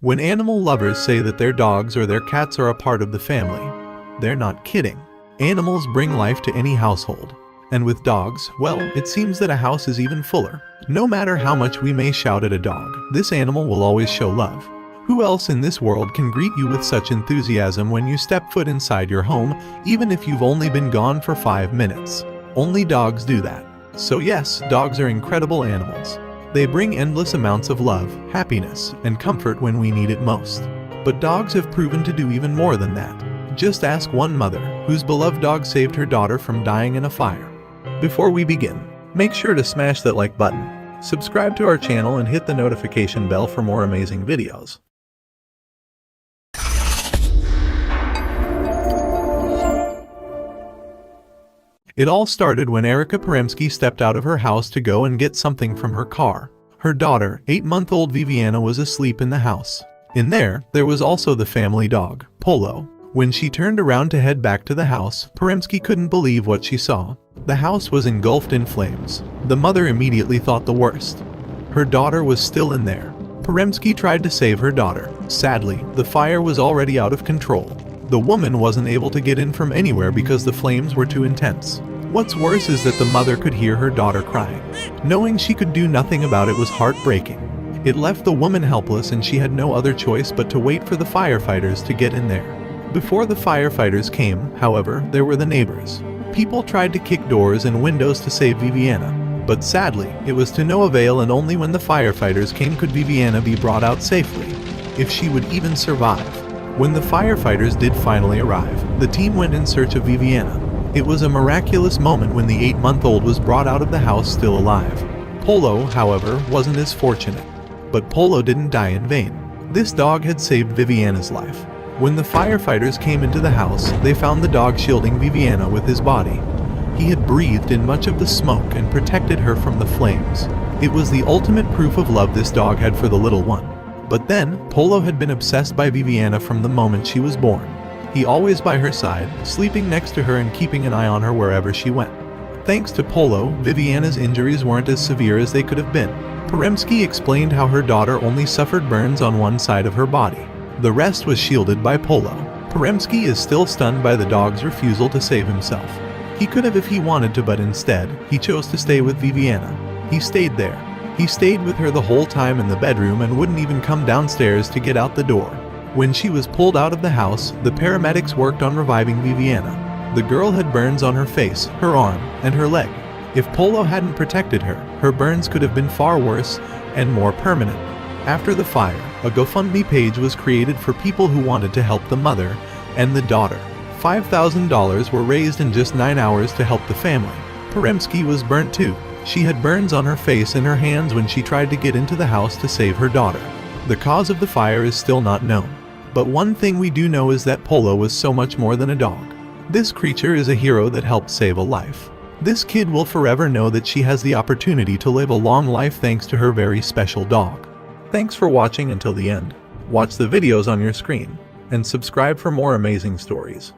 When animal lovers say that their dogs or their cats are a part of the family, they're not kidding. Animals bring life to any household. And with dogs, well, it seems that a house is even fuller. No matter how much we may shout at a dog, this animal will always show love. Who else in this world can greet you with such enthusiasm when you step foot inside your home, even if you've only been gone for 5 minutes? Only dogs do that. So yes, dogs are incredible animals. They bring endless amounts of love, happiness, and comfort when we need it most. But dogs have proven to do even more than that. Just ask one mother, whose beloved dog saved her daughter from dying in a fire. Before we begin, make sure to smash that like button, subscribe to our channel, and hit the notification bell for more amazing videos. It all started when Erica Poremski stepped out of her house to go and get something from her car. Her daughter, 8-month-old Viviana, was asleep in the house. In there was also the family dog, Polo. When she turned around to head back to the house, Poremski couldn't believe what she saw. The house was engulfed in flames. The mother immediately thought the worst. Her daughter was still in there. Poremski tried to save her daughter. Sadly, the fire was already out of control. The woman wasn't able to get in from anywhere because the flames were too intense. What's worse is that the mother could hear her daughter crying. Knowing she could do nothing about it was heartbreaking. It left the woman helpless, and she had no other choice but to wait for the firefighters to get in there. Before the firefighters came, however, there were the neighbors. People tried to kick doors and windows to save Viviana, but sadly, it was to no avail, and only when the firefighters came could Viviana be brought out safely, if she would even survive. When the firefighters did finally arrive, the team went in search of Viviana. It was a miraculous moment when the 8-month-old was brought out of the house still alive. Polo, however, wasn't as fortunate. But Polo didn't die in vain. This dog had saved Viviana's life. When the firefighters came into the house, they found the dog shielding Viviana with his body. He had breathed in much of the smoke and protected her from the flames. It was the ultimate proof of love this dog had for the little one. But then, Polo had been obsessed by Viviana from the moment she was born. He always by her side, sleeping next to her and keeping an eye on her wherever she went. Thanks to Polo, Viviana's injuries weren't as severe as they could have been. Poremski explained how her daughter only suffered burns on one side of her body. The rest was shielded by Polo. Poremski is still stunned by the dog's refusal to save himself. He could have if he wanted to, but instead, he chose to stay with Viviana. He stayed there. He stayed with her the whole time in the bedroom and wouldn't even come downstairs to get out the door. When she was pulled out of the house, the paramedics worked on reviving Viviana. The girl had burns on her face, her arm, and her leg. If Polo hadn't protected her, her burns could have been far worse and more permanent. After the fire, a GoFundMe page was created for people who wanted to help the mother and the daughter. $5,000 were raised in just 9 hours to help the family. Poremski was burnt too. She had burns on her face and her hands when she tried to get into the house to save her daughter. The cause of the fire is still not known. But one thing we do know is that Polo was so much more than a dog. This creature is a hero that helped save a life. This kid will forever know that she has the opportunity to live a long life thanks to her very special dog. Thanks for watching until the end. Watch the videos on your screen, and subscribe for more amazing stories.